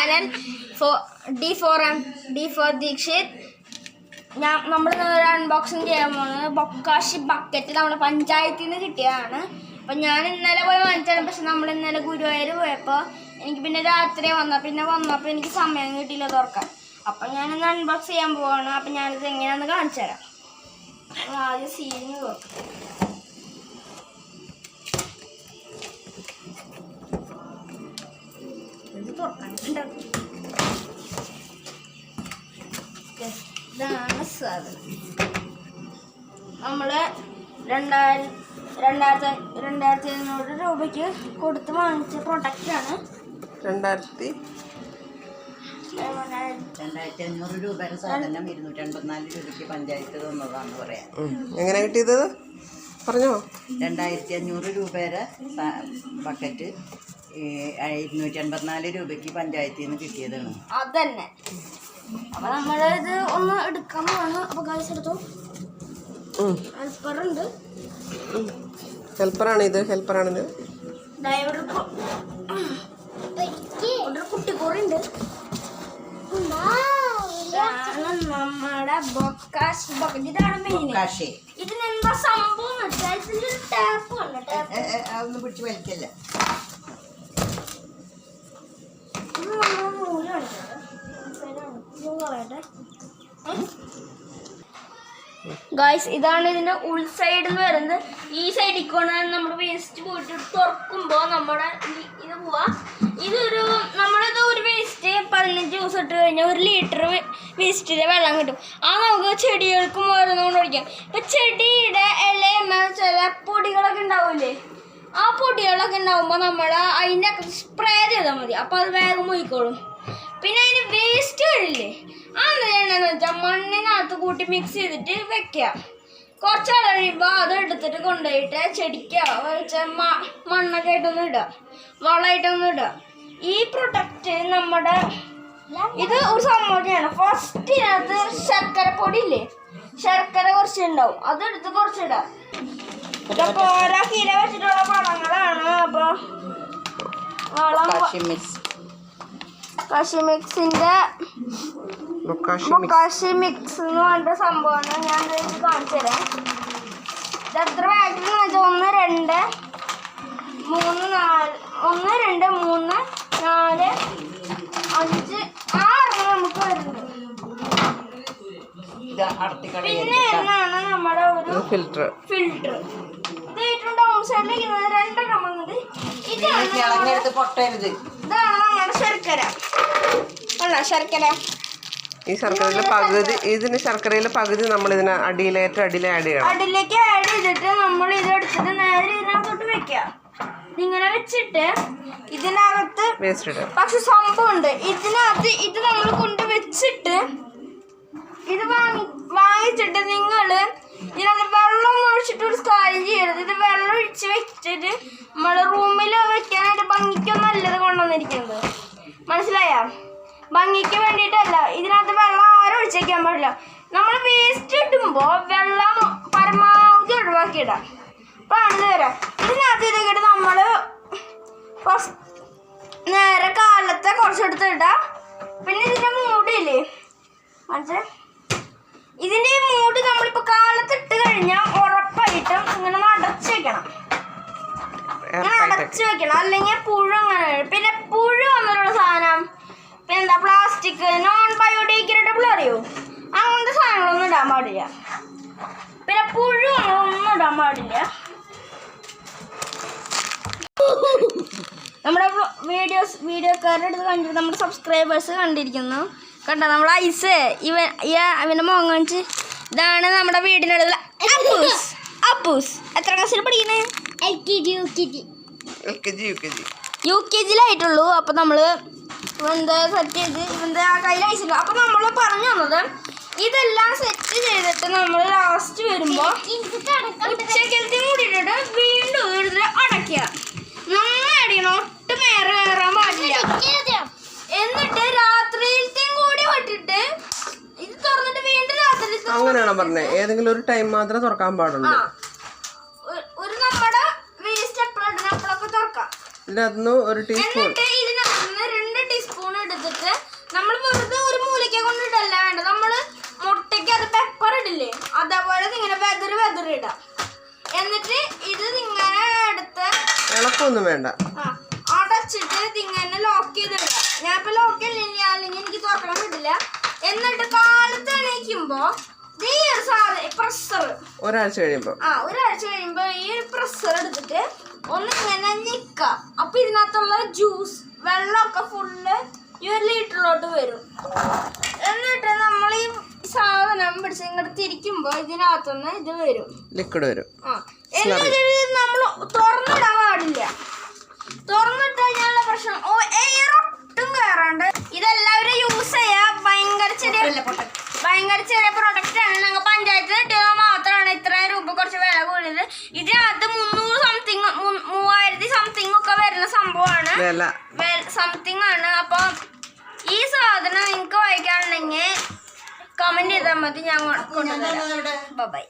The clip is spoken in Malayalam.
Channel D4 Dikshit. നമ്മൾ അൺബോക്സിങ് ചെയ്യാൻ പോകുന്നത് ബൊക്കാഷി ബക്കറ്റ് നമ്മുടെ പഞ്ചായത്തിൽ നിന്ന് കിട്ടിയതാണ്. അപ്പം ഞാൻ ഇന്നലെ പോയി വാങ്ങിച്ചാണ്. പക്ഷെ നമ്മൾ ഇന്നലെ ഗുരുവായൂർ പോയപ്പോൾ എനിക്ക് പിന്നെ രാത്രി വന്നപ്പോൾ എനിക്ക് സമയം കിട്ടിയില്ല തുറക്കാൻ. അപ്പം ഞാനിന്ന് അൺബോക്സ് ചെയ്യാൻ പോവാണ്. അപ്പം ഞാനിത് എങ്ങനെയാണെന്ന് കാണിച്ചു തരാം. ആദ്യം സീലിങ് തുറക്കാം. ഇതാണ് സാധനം. നമ്മള് 2500 രൂപയ്ക്ക് കൊടുത്ത് വാങ്ങിച്ച പ്രൊഡക്റ്റാണ്. 2500 രൂപയുടെ സാധനം 254 രൂപയ്ക്ക് പഞ്ചായത്ത് തന്നതാന്ന് പറയാം. എങ്ങനെ കിട്ടിയത് പറഞ്ഞോ? 2500 രൂപയുടെ ബക്കറ്റ് 254 രൂപയ്ക്ക് പഞ്ചായത്തിൽ നിന്ന് കിട്ടിയതാണ്. അതന്നെ. അപ്പൊ നമ്മളിത് ഒന്ന് എടുക്കാൻ പോവാണ്. അപ്പൊ ഗൈസ് എടുത്തു. ഹെൽപ്പറുണ്ട്. ഹെൽപ്പറാണിത്. കുട്ടിക്കോറുണ്ട്. നമ്മുടെ ബൊക്കാഷി ബക്കറ്റ്. ഇതാണ് മെയിൻ. ഇതിനെന്താ സംഭവം വെച്ചാൽ ഇതിന്റെ ടാപ്പ് അതൊന്നും പിടിച്ച് വലിക്കല്ല. ഗായ്സ്, ഇതാണ് ഇതിന്റെ ഉൾസൈഡിൽ വരുന്നത്. ഈ സൈഡിൽ കൊണ്ടാണ് നമ്മൾ വേസ്റ്റ് പോയിട്ട് തുറക്കുമ്പോൾ നമ്മുടെ ഇത് പോവാ. നമ്മളിത് ഒരു വേസ്റ്റ് 15 ദിവസം ഇട്ട് കഴിഞ്ഞാൽ 1 ലിറ്റർ വേസ്റ്റിലെ വെള്ളം കിട്ടും. അത് നമുക്ക് ചെടികൾക്ക് മരുന്നുകൊണ്ട് ഒഴിക്കാം. ഇപ്പം ചെടിയുടെ ഇലയുന്ന ചില പൊടികളൊക്കെ ഉണ്ടാവില്ലേ, ആ പൊടികളൊക്കെ ഉണ്ടാകുമ്പോൾ നമ്മൾ അതിൻ്റെ സ്പ്രേ ചെയ്താൽ മതി. അപ്പോൾ അത് വേഗം പോയിക്കോളും. പിന്നെ അതിന് വേസ്റ്റ് കഴിയില്ലേ, അതെന്താണെന്ന് വെച്ചാൽ മണ്ണിനകത്ത് കൂട്ടി മിക്സ് ചെയ്തിട്ട് വെക്കുക. കുറച്ചാൾ കഴിയുമ്പോൾ അത് എടുത്തിട്ട് കൊണ്ടുപോയിട്ട് ചെടിക്കുക മണ്ണൊക്കെ ആയിട്ടൊന്നും ഇടുക, വളമായിട്ടൊന്നും ഇടുക. ഈ പ്രൊഡക്റ്റ് നമ്മുടെ ഇത് ഒരു സംഭവമാണ്. ഫസ്റ്റ് ഇതിനകത്ത് ശർക്കര പൊടി ഇല്ലേ, ശർക്കര കുറച്ച് ഉണ്ടാവും, അതെടുത്ത് കുറച്ചിടുക. ഇതൊക്കെ ഓരോ കിലോ വെച്ചിട്ടുള്ള വളങ്ങളാണ്. അപ്പോൾ ബൊക്കാഷി മിക്സ് എന്ന് പറഞ്ഞ സംഭവമാണ്. ഞാൻ ഇത് കാണിച്ചു തരാം. ഇത് എത്ര പാക്കറ്റ് എന്ന് വെച്ചാൽ 1 2 3 4 5 6 നമുക്ക് വരുന്നത്. പിന്നെ എന്നാണ് നമ്മുടെ ഒരു ഫിൽറ്റർ. ഇത് ഏറ്റവും ഡൗൺ സൈഡിലിരിക്കുന്നത് 2 വന്നത്. ഇതാണ് നമ്മുടെ ശർക്കര. ഈ ശർക്കരയിലെ പകുതി നമ്മൾ ഇതിന് അടിയിലേക്ക് ആഡ് ചെയ്തിട്ട് നമ്മൾ ഇത് എടുത്തിട്ട് നേരെ ഇതിനകത്തോട്ട് വെക്കുക. ഇങ്ങനെ വെച്ചിട്ട് ഇതിനകത്ത് പക്ഷെ സംഭവമുണ്ട്. ഇതിനകത്ത് ഇത് നമ്മൾ കൊണ്ട് വെച്ചിട്ട് ഇത് വാങ്ങിച്ചിട്ട് നിങ്ങൾ ഇതിനകത്ത് വെള്ളം ഒഴിച്ചിട്ട് ഒരു കാര്യം ചെയ്യരുത്. ഇത് വെള്ളം ഒഴിച്ച് വെച്ചിട്ട് നമ്മൾ റൂമിൽ വെക്കാനായിട്ട് ഭംഗിക്കും നല്ലത് കൊണ്ടുവന്നിരിക്കുന്നത്. മനസ്സിലായോ? ഭംഗിക്ക് വേണ്ടിയിട്ടല്ല. ഇതിനകത്ത് വെള്ളം ആരും ഒഴിച്ച് വയ്ക്കാൻ പാടില്ല. നമ്മൾ വേസ്റ്റ് ഇടുമ്പോൾ വെള്ളം പരമാവധി ഒഴിവാക്കിയിടാം. അപ്പോൾ ആണ് തരാം. ഇതിനകത്ത് ഇതൊക്കെ നമ്മൾ നേരെ കാലത്തെ കുറച്ചെടുത്ത് ഇടാം. പിന്നെ ഇതിൻ്റെ മൂടില്ലേ മനസ്സിലെ, ഇതിൻ്റെ ഈ മൂടി നമ്മളിപ്പോൾ കാലത്തിട്ട് കഴിഞ്ഞാൽ ഉറപ്പായിട്ടും ഇങ്ങനെ അടച്ച് വെക്കണം. അല്ലെങ്കിൽ പുഴു അങ്ങനെ. പിന്നെ പുഴു വന്നിട്ടുള്ള സാധനം, പിന്നെന്താ പ്ലാസ്റ്റിക്, നോൺ ബയോഡിഗ്രേഡബിൾ അറിയോ, അങ്ങനത്തെ സാധനങ്ങളൊന്നും ഇടാൻ പാടില്ല. പിന്നെ പുഴു ഒന്നും ഇടാൻ പാടില്ല. നമ്മുടെ വീഡിയോക്കാരുടെ അടുത്ത് കണ്ടിട്ട് നമ്മുടെ സബ്സ്ക്രൈബേഴ്സ് കണ്ടിരിക്കുന്നു. കണ്ടോ നമ്മൾ ഐസ് ഇവൻ്റെ മുഖം കാണിച്ച്. ഇതാണ് നമ്മുടെ വീടിനടുത്തുള്ള അപ്പൂസ്. എത്ര ക്ലാസ്സിൽ പഠിക്കുന്നത്? UKG-ലായിട്ടുള്ളൂ. അപ്പം നമ്മൾ ഇവൻ്റെ സെറ്റ് ചെയ്ത് ഇവൻ്റെ ആ കയ്യിൽ ഐസ് ഉണ്ട്. അപ്പം നമ്മൾ പറഞ്ഞു തന്നത് ഇതെല്ലാം സെറ്റ് ചെയ്തിട്ട് നമ്മൾ ലാസ്റ്റ് വരുമ്പോൾ ഉച്ചക്കലത്തെ കൂടിയിട്ടിട്ട് വീണ്ടും എടുത്ത് അടയ്ക്കുക. നന്നായി അടിക്കണം, ഒട്ടും കയറാൻ പാടില്ല. എന്നിട്ട് രാത്രിയിലത്തെയും കൂടി വിട്ടിട്ട് ഇത് തുറന്നിട്ട് വീണ്ടും രാത്രി. അങ്ങനെയാണോ പറഞ്ഞത്? ഏതെങ്കിലും ഒരു ടൈം മാത്രമേ തുറക്കാൻ പാടുള്ളൂ. ഒരു നമ്മുടെ വേസ്റ്റ് എപ്പോഴൊക്കെ തുറക്കാം. ഇതിനകത്ത് ഒരു ടീസ്പൂൺ, ഇതിനകത്ത് 2 ടീസ്പൂൺ എടുത്തിട്ട് എടുത്തിട്ട് നമ്മൾ വെറുതെ ഒരു മൂലയ്ക്ക് കൊണ്ടിടല്ല വേണ്ട, നമ്മള് മുട്ടയ്ക്ക് അത് പെപ്പർ ഇടില്ലേ അതേപോലെ ഇങ്ങനെ വെതറി ഇടാം. എന്നിട്ട് ഇത് ഇങ്ങനെ എടുത്ത് ഇളക്കൊന്നും വേണ്ട, അടച്ചിട്ട് ഇതിങ്ങനെ ലോക്ക് ചെയ്തിടാം. ഞാൻ ഇപ്പൊ ലോക്ക് ഇല്ല, അല്ലെങ്കിൽ എനിക്ക് തുറക്കണം പറ്റില്ല. എന്നിട്ട് കാലത്ത് എണീക്കുമ്പോ ഈ ഒരു സാധനം പ്രസ്സർ ഒരാഴ്ച കഴിയുമ്പോ ഈ ഒരു പ്രസ്സർ എടുത്തിട്ട് ഒന്ന് ഇങ്ങനെ നിക്ക. അപ്പൊ ഇതിനകത്തുള്ള ജ്യൂസ് വെള്ളമൊക്കെ ഫുള്ള് ഈ ഒരു ലിറ്ററിലോട്ട് വരും. എന്നിട്ട് നമ്മൾ ഈ സാധനം പിടിച്ച് ഇങ്ങോട്ട് തിരിക്കുമ്പോ ഇതിനകത്തുനിന്ന് ഇത് വരും, ലിക്വിഡ് വരും. എന്നിട്ട് നമ്മൾ തുറന്നിടാൻ പാടില്ല. തുറന്നിട്ട് കഴിഞ്ഞാലുള്ള പ്രശ്നം എയർ ഒട്ടും കയറാണ്ട്. ഇതെല്ലാവരും യൂസ് ചെയ്യാ. ഭയങ്കര ചെറിയ പ്രൊഡക്റ്റ് ആണ്. ഞങ്ങൾ പഞ്ചായത്ത് കിട്ടിയത് മാത്രമാണ് ഇത്രയും രൂപ കുറച്ച് വില കൂടിയത്. ഇതിനകത്ത് 3000 സംതിങ് ഒക്കെ വരുന്ന സംഭവമാണ്, സംതിങ് ആണ്. അപ്പൊ ഈ സാധനം നിങ്ങൾക്ക് വായിക്കാനുണ്ടെങ്കിൽ കമന്റ് ചെയ്താൽ മതി, ഞാൻ കൊണ്ടുവരാം. ബൈ.